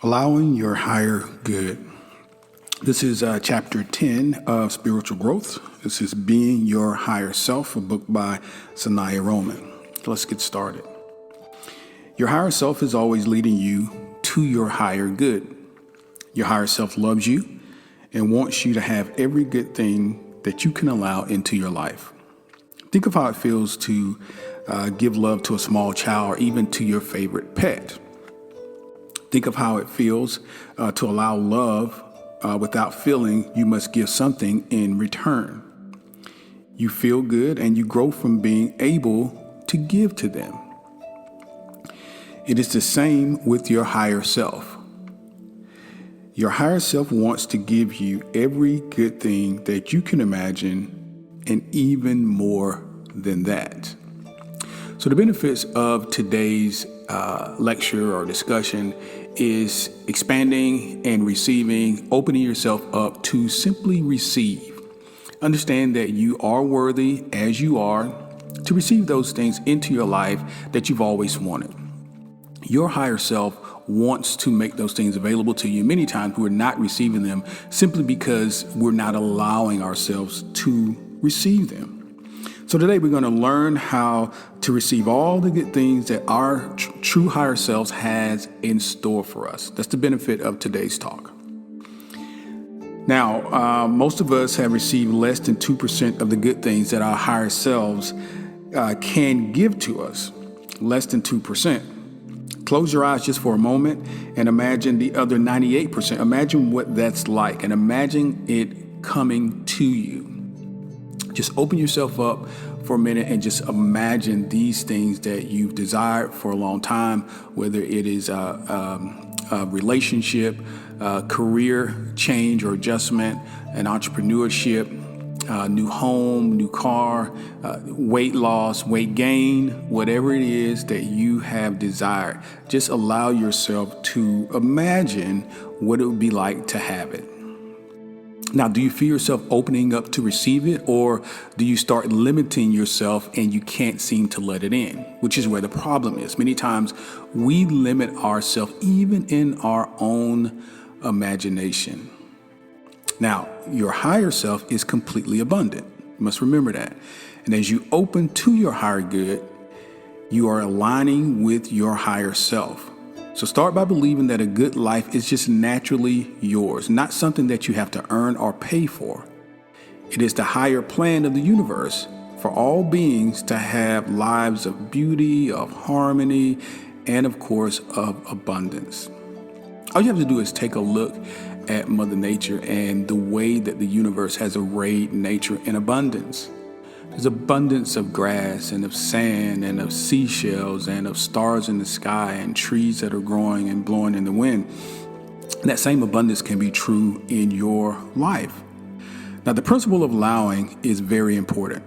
Allowing your higher good. This is chapter 10 of Spiritual Growth. This is Being Your Higher Self, a book by Sanaya Roman. Let's get started. Your higher self is always leading you to your higher good. Your higher self loves you and wants you to have every good thing that you can allow into your life. Think of how it feels to give love to a small child or even to your favorite pet. Think of how it feels to allow love without feeling you must give something in return. You feel good and you grow from being able to give to them. It is the same with your higher self. Your higher self wants to give you every good thing that you can imagine and even more than that. So the benefits of today's lecture or discussion is expanding and receiving, opening yourself up to simply receive. Understand that you are worthy as you are to receive those things into your life that you've always wanted. Your higher self wants to make those things available to you. Many times we're not receiving them simply because we're not allowing ourselves to receive them. So today we're going to learn how to receive all the good things that our true higher selves has in store for us. That's the benefit of today's talk. Now, most of us have received less than 2% of the good things that our higher selves can give to us. Less than 2%. Close your eyes just for a moment and imagine the other 98%. Imagine what that's like and imagine it coming to you. Just open yourself up for a minute and just imagine these things that you've desired for a long time, whether it is a relationship, career change or adjustment, an entrepreneurship, new home, new car, weight loss, weight gain, whatever it is that you have desired. Just allow yourself to imagine what it would be like to have it. Now, do you feel yourself opening up to receive it, or do you start limiting yourself and you can't seem to let it in, which is where the problem is. Many times we limit ourselves even in our own imagination. Now, your higher self is completely abundant. You must remember that. And as you open to your higher good, you are aligning with your higher self. So start by believing that a good life is just naturally yours, not something that you have to earn or pay for. It is the higher plan of the universe for all beings to have lives of beauty, of harmony, and of course, of abundance. All you have to do is take a look at Mother Nature and the way that the universe has arrayed nature in abundance. There's abundance of grass and of sand and of seashells and of stars in the sky and trees that are growing and blowing in the wind. And that same abundance can be true in your life. Now, the principle of allowing is very important.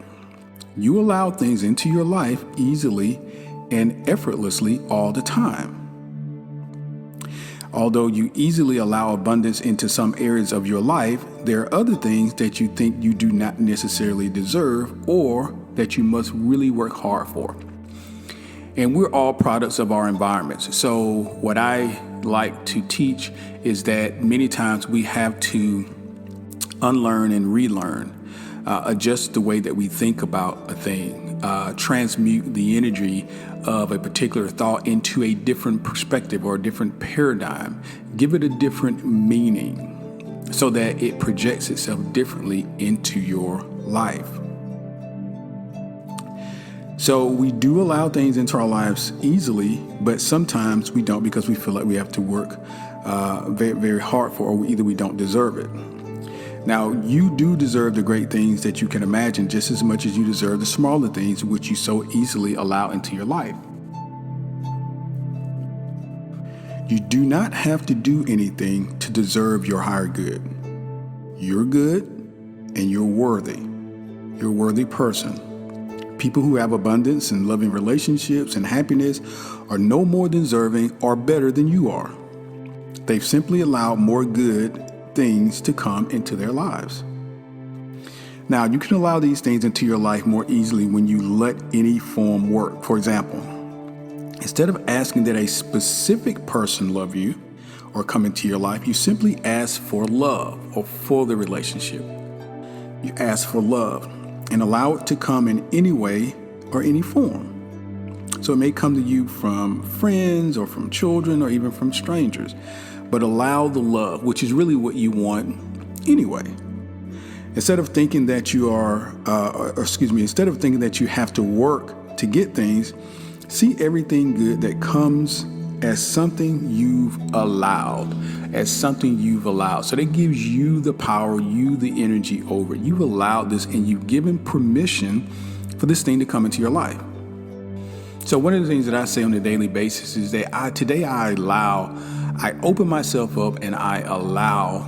You allow things into your life easily and effortlessly all the time. Although you easily allow abundance into some areas of your life, there are other things that you think you do not necessarily deserve or that you must really work hard for. And we're all products of our environments. So what I like to teach is that many times we have to unlearn and relearn, adjust the way that we think about a thing, transmute the energy of a particular thought into a different perspective or a different paradigm, give it a different meaning so that it projects itself differently into your life. So we do allow things into our lives easily, but sometimes we don't because we feel like we have to work very, very hard for, or either we don't deserve it. Now, you do deserve the great things that you can imagine just as much as you deserve the smaller things which you so easily allow into your life. You do not have to do anything to deserve your higher good. You're good and you're worthy. You're a worthy person. People who have abundance and loving relationships and happiness are no more deserving or better than you are. They've simply allowed more good things to come into their lives. Now, you can allow these things into your life more easily when you let any form work. For example, instead of asking that a specific person love you or come into your life, you simply ask for love or for the relationship. You ask for love and allow it to come in any way or any form. So it may come to you from friends or from children or even from strangers, but allow the love, which is really what you want anyway. Instead of thinking that you instead of thinking that you have to work to get things, see everything good that comes as something you've allowed, So that gives you the power, you the energy over it. You've allowed this and you've given permission for this thing to come into your life. So one of the things that I say on a daily basis is that I open myself up and I allow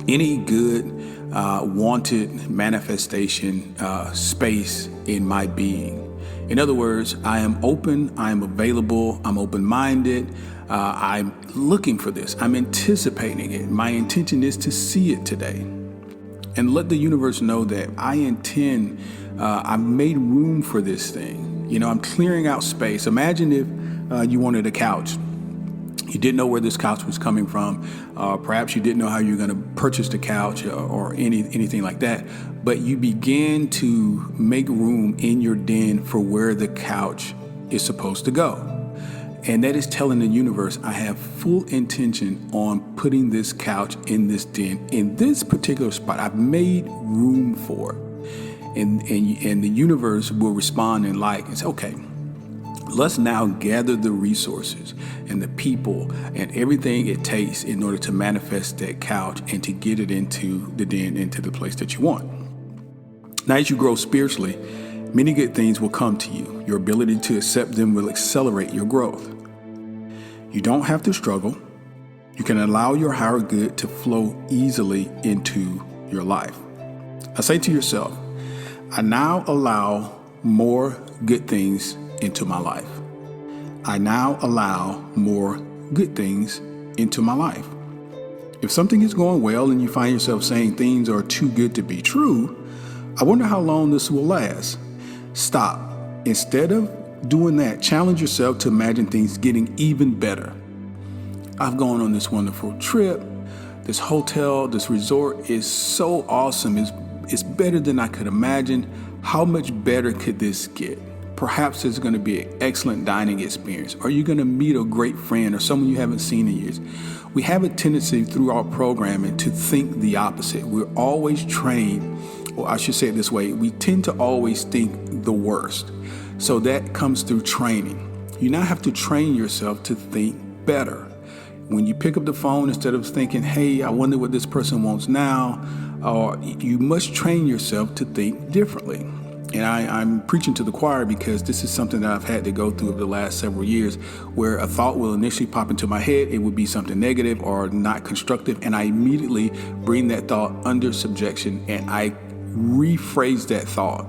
any good wanted manifestation space in my being. In other words, I am open, I am available, I'm open-minded, I'm looking for this, I'm anticipating it. My intention is to see it today. And let the universe know that I intend, I've made room for this thing. I'm clearing out space. Imagine if you wanted a couch. You didn't know where this couch was coming from. Perhaps you didn't know how you were going to purchase the couch or anything like that. But you began to make room in your den for where the couch is supposed to go. And that is telling the universe, I have full intention on putting this couch in this den, in this particular spot. I've made room for it. And the universe will respond and say, okay, let's now gather the resources and the people and everything it takes in order to manifest that couch and to get it into the den, into the place that you want. Now, as you grow spiritually, many good things will come to you. Your ability to accept them will accelerate your growth. You don't have to struggle. You can allow your higher good to flow easily into your life. I say to yourself, I now allow more good things into my life. I now allow more good things into my life. If something is going well and you find yourself saying things are too good to be true, I wonder how long this will last. Stop. Instead of doing that, challenge yourself to imagine things getting even better. I've gone on this wonderful trip. This hotel, this resort is so awesome. It's better than I could imagine. How much better could this get? Perhaps it's going to be an excellent dining experience, or you're going to meet a great friend or someone you haven't seen in years. We have a tendency through our programming to think the opposite. We're always trained, or I should say it this way, we tend to always think the worst. So that comes through training. You now have to train yourself to think better. When you pick up the phone, instead of thinking, hey, I wonder what this person wants now, or you must train yourself to think differently. And I'm preaching to the choir because this is something that I've had to go through over the last several years, where a thought will initially pop into my head. It would be something negative or not constructive. And I immediately bring that thought under subjection and I rephrase that thought,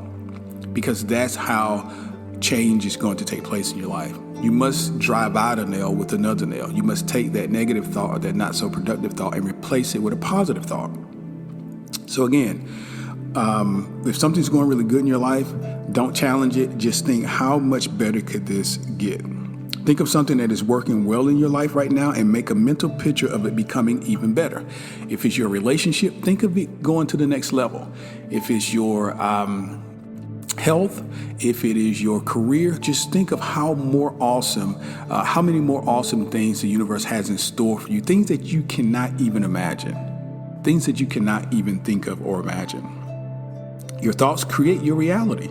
because that's how change is going to take place in your life. You must drive out a nail with another nail. You must take that negative thought or that not so productive thought and replace it with a positive thought. So again, if something's going really good in your life, don't challenge it. Just think, how much better could this get? Think of something that is working well in your life right now and make a mental picture of it becoming even better. If it's your relationship, think of it going to the next level. If it's your health, if it is your career, just think of how many more awesome things the universe has in store for you. Things that you cannot even imagine. Things that you cannot even think of or imagine. Your thoughts create your reality.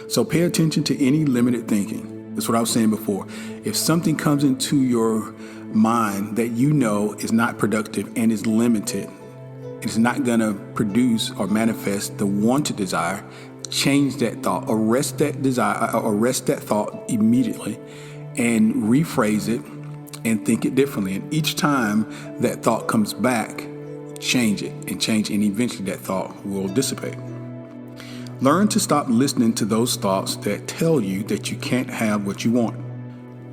So pay attention to any limited thinking. That's what I was saying before. If something comes into your mind that you know is not productive and is limited, it's not going to produce or manifest the wanted desire, change that thought, arrest that desire, arrest that thought immediately and rephrase it and think it differently. And each time that thought comes back, change it and eventually that thought will dissipate. Learn to stop listening to those thoughts that tell you that you can't have what you want.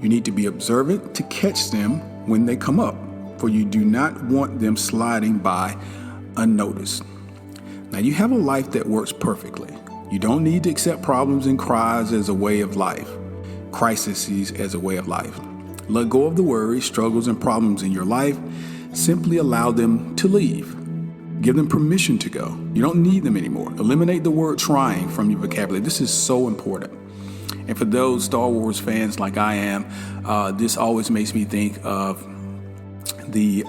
You need to be observant to catch them when they come up, for you do not want them sliding by unnoticed. Now, you have a life that works perfectly. You don't need to accept problems and crises as a way of life, crises as a way of life. Let go of the worries, struggles, and problems in your life. Simply allow them to leave. Give them permission to go. You don't need them anymore. Eliminate the word trying from your vocabulary. This is so important. And for those Star Wars fans like I am, this always makes me think of the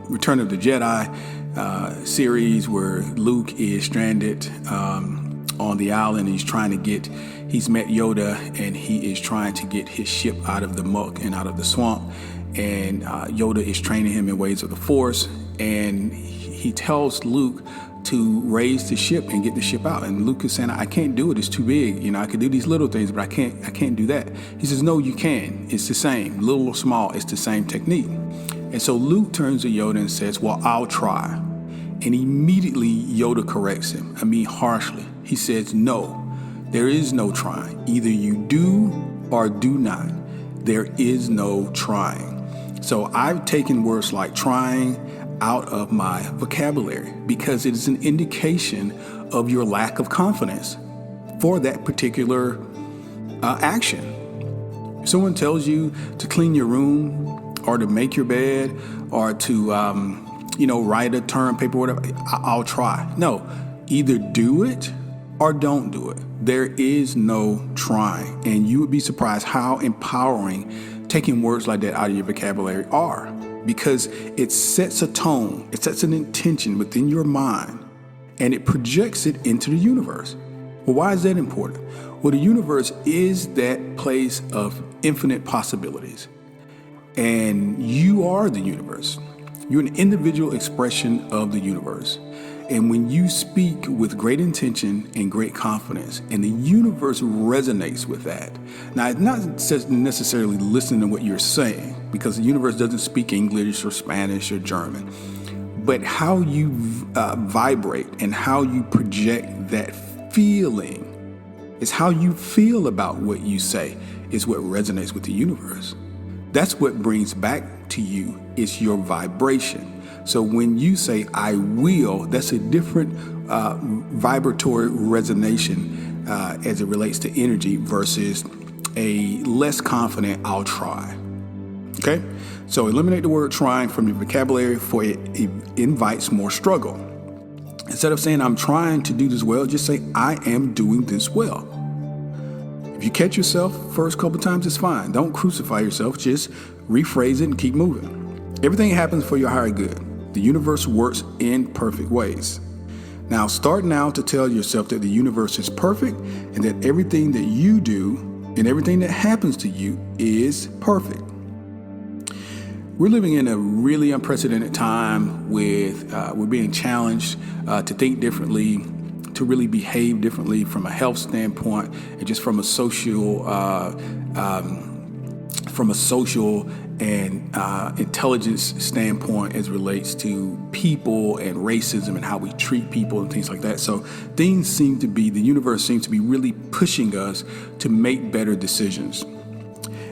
Return of the Jedi series where Luke is stranded on the island. He's met Yoda, and he is trying to get his ship out of the muck and out of the swamp. And Yoda is training him in ways of the Force, and he tells Luke to raise the ship and get the ship out. And Luke is saying, I can't do it. It's too big. I could do these little things, but I can't do that. He says, no, you can. It's the same. Little or small, it's the same technique. And so Luke turns to Yoda and says, well, I'll try. And immediately Yoda corrects him. Harshly. He says, no, there is no trying. Either you do or do not. There is no trying. So I've taken words like trying out of my vocabulary because it is an indication of your lack of confidence for that particular action. If someone tells you to clean your room or to make your bed or to write a term paper, whatever, I'll try. No, either do it or don't do it. There is no trying. And you would be surprised how empowering taking words like that out of your vocabulary are, because it sets a tone, it sets an intention within your mind, and it projects it into the universe. Well, why is that important? Well, the universe is that place of infinite possibilities, and you are the universe. You're an individual expression of the universe. And when you speak with great intention and great confidence, and the universe resonates with that. Now, it's not necessarily listening to what you're saying, because the universe doesn't speak English or Spanish or German, but how you vibrate and how you project that feeling is how you feel about what you say is what resonates with the universe. That's what brings back to you is your vibration. So when you say, I will, that's a different vibratory resonation as it relates to energy versus a less confident, I'll try. Okay? So eliminate the word trying from your vocabulary, for it invites more struggle. Instead of saying, I'm trying to do this well, just say, I am doing this well. If you catch yourself first couple times, it's fine. Don't crucify yourself. Just rephrase it and keep moving. Everything happens for your higher good. The universe works in perfect ways. Now, start now to tell yourself that the universe is perfect and that everything that you do and everything that happens to you is perfect. We're living in a really unprecedented time with we're being challenged to think differently, to really behave differently from a health standpoint, and just from a social and intelligence standpoint as relates to people and racism and how we treat people and things like that. So the universe seems to be really pushing us to make better decisions.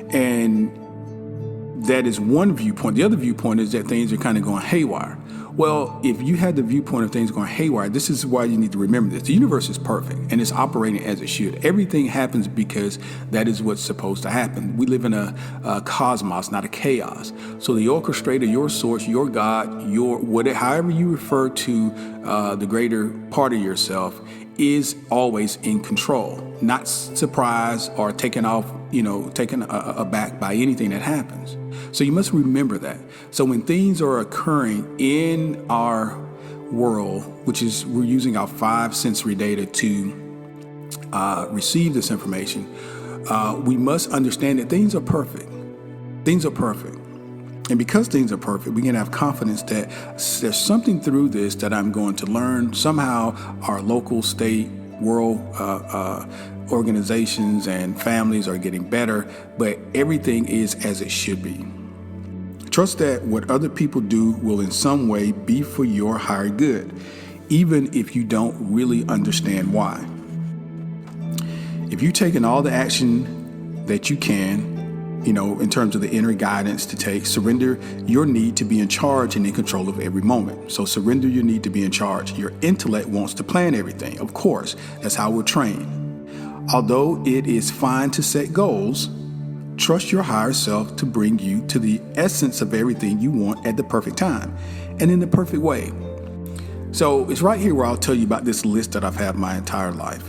And that is one viewpoint. The other viewpoint is that things are kind of going haywire. Well, if you had the viewpoint of things going haywire, this is why you need to remember this. The universe is perfect and it's operating as it should. Everything happens because that is what's supposed to happen. We live in a cosmos, not a chaos. So the orchestrator, your source, your God, however you refer to the greater part of yourself, is always in control, not surprised or taken aback by anything that happens. So you must remember that. So when things are occurring in our world, which is we're using our 5 sensory data to receive this information, we must understand that things are perfect. Things are perfect. And because things are perfect, we can have confidence that there's something through this that I'm going to learn. Somehow our local, state, world organizations and families are getting better, but everything is as it should be. Trust that what other people do will in some way be for your higher good, even if you don't really understand why. If you've taken all the action that you can, in terms of the inner guidance to take, surrender your need to be in charge and in control of every moment. So surrender your need to be in charge. Your intellect wants to plan everything. Of course, that's how we're trained. Although it is fine to set goals, Trust your higher self to bring you to the essence of everything you want at the perfect time and in the perfect way. So it's right here where I'll tell you about this list that I've had my entire life.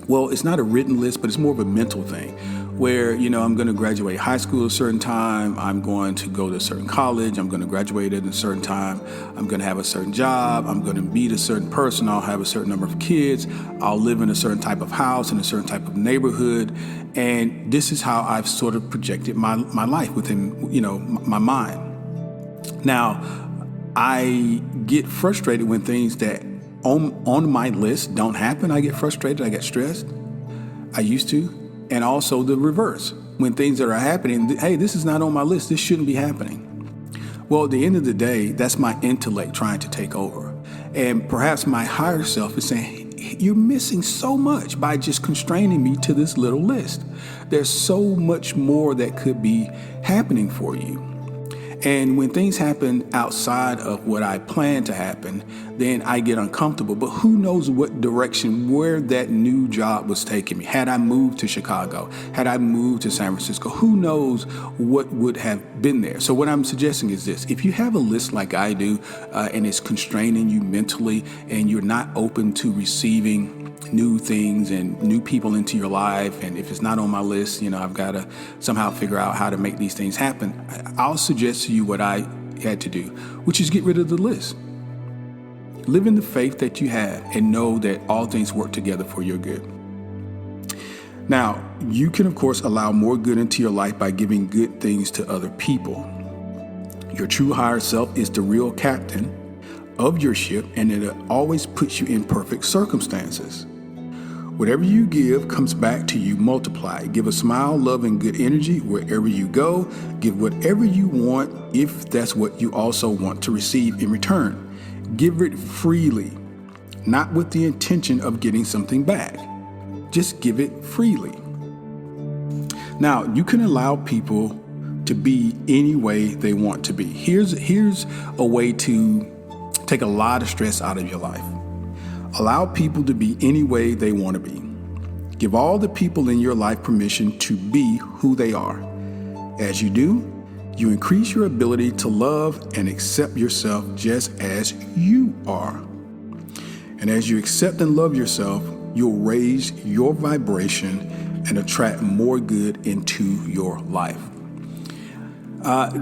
Well, it's not a written list, but it's more of a mental thing where, I'm going to graduate high school at a certain time. I'm going to go to a certain college. I'm going to graduate at a certain time. I'm going to have a certain job. I'm going to meet a certain person. I'll have a certain number of kids. I'll live in a certain type of house in a certain type of neighborhood. And this is how I've sort of projected my life within, my mind. Now, I get frustrated when things that on my list don't happen. I get frustrated. I get stressed. I used to. And also the reverse. When things that are happening, hey, this is not on my list. This shouldn't be happening. Well, at the end of the day, that's my intellect trying to take over. And perhaps my higher self is saying, you're missing so much by just constraining me to this little list. There's so much more that could be happening for you. And when things happen outside of what I plan to happen, then I get uncomfortable. But who knows what direction, where that new job was taking me? Had I moved to Chicago, had I moved to San Francisco, who knows what would have been there? So what I'm suggesting is this. If you have a list like I do, and it's constraining you mentally, and you're not open to receiving new things and new people into your life, and if it's not on my list, I've got to somehow figure out how to make these things happen, I'll suggest to you what I had to do, which is get rid of the list. Live in the faith that you have and know that all things work together for your good. Now, you can, of course, allow more good into your life by giving good things to other people. Your true higher self is the real captain of your ship, and it always puts you in perfect circumstances. Whatever you give comes back to you multiplied. Give a smile, love, and good energy wherever you go. Give whatever you want if that's what you also want to receive in return. Give it freely, not with the intention of getting something back. Just give it freely. Now, you can allow people to be any way they want to be. Here's a way to take a lot of stress out of your life. Allow people to be any way they want to be. Give all the people in your life permission to be who they are. As you do, you increase your ability to love and accept yourself just as you are. And as you accept and love yourself, you'll raise your vibration and attract more good into your life.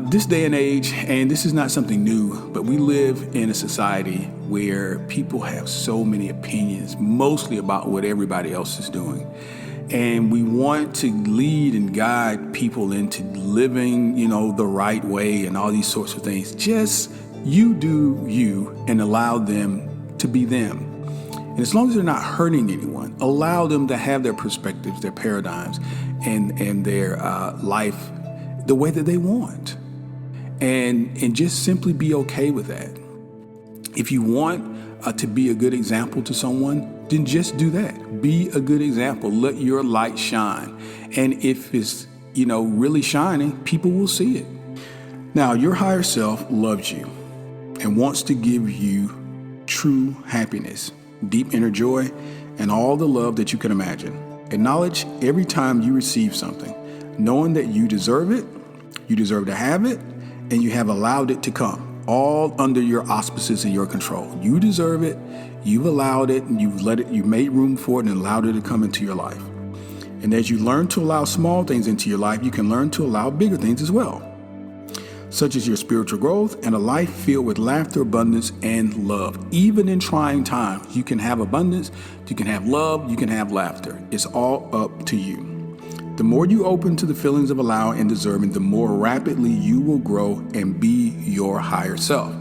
This day and age, and this is not something new, but we live in a society where people have so many opinions, mostly about what everybody else is doing. And we want to lead and guide people into living, the right way and all these sorts of things. Just you do you and allow them to be them. And as long as they're not hurting anyone, allow them to have their perspectives, their paradigms, and their life the way that they want. And just simply be okay with that. If you want to be a good example to someone, then just do that. Be a good example. Let your light shine. And if it's, really shining, people will see it. Now, your higher self loves you and wants to give you true happiness, deep inner joy, and all the love that you can imagine. Acknowledge every time you receive something, knowing that you deserve it, you deserve to have it, and you have allowed it to come, all under your auspices and your control. You deserve it, you've allowed it, and you made room for it and allowed it to come into your life. And as you learn to allow small things into your life, you can learn to allow bigger things as well, such as your spiritual growth and a life filled with laughter, abundance, and love. Even in trying times, you can have abundance, you can have love, you can have laughter. It's all up to you. The more you open to the feelings of allowing and deserving, the more rapidly you will grow and be your higher self.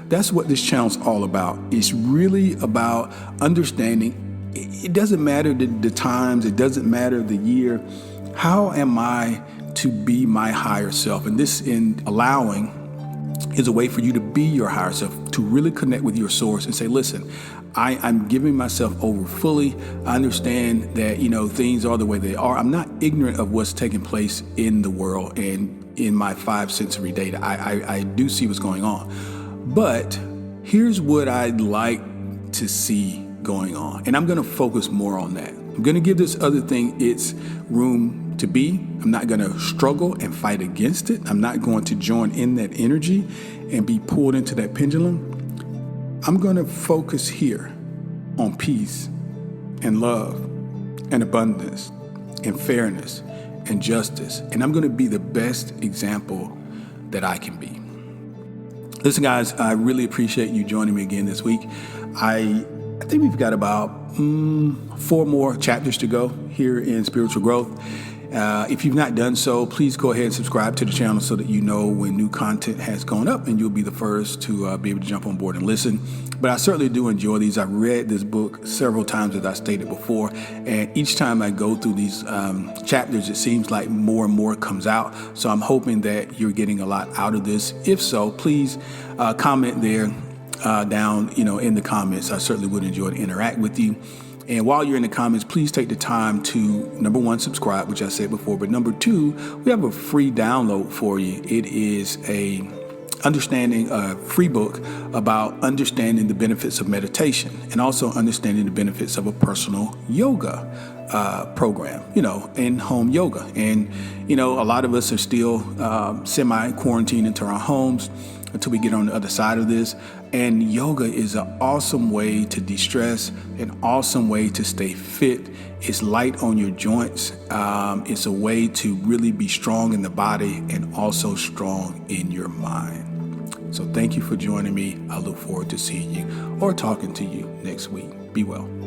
That's what this channel's all about. It's really about understanding. It doesn't matter the times, it doesn't matter the year. How am I to be my higher self? And this, in allowing, is a way for you to be your higher self, to really connect with your source and say, listen, I'm giving myself over fully. I understand that, things are the way they are. I'm not ignorant of what's taking place in the world and in my five sensory data. I do see what's going on. But here's what I'd like to see going on. And I'm going to focus more on that. I'm going to give this other thing its room to be. I'm not going to struggle and fight against it. I'm not going to join in that energy and be pulled into that pendulum. I'm going to focus here on peace and love and abundance and fairness and justice. And I'm going to be the best example that I can be. Listen, guys, I really appreciate you joining me again this week. I think we've got about 4 more chapters to go here in Spiritual Growth. If you've not done so, please go ahead and subscribe to the channel so that you know when new content has gone up and you'll be the first to be able to jump on board and listen. But I certainly do enjoy these. I've read this book several times, as I stated before, and each time I go through these chapters, it seems like more and more comes out. So I'm hoping that you're getting a lot out of this. If so, please comment there down, in the comments. I certainly would enjoy to interact with you. And while you're in the comments, please take the time to, number 1, subscribe, which I said before. But number 2, we have a free download for you. It is a free book about understanding the benefits of meditation and also understanding the benefits of a personal yoga program, in-home yoga. And, a lot of us are still semi-quarantined into our homes until we get on the other side of this. And yoga is an awesome way to de-stress, an awesome way to stay fit. It's light on your joints. It's a way to really be strong in the body and also strong in your mind. So thank you for joining me. I look forward to seeing you or talking to you next week. Be well.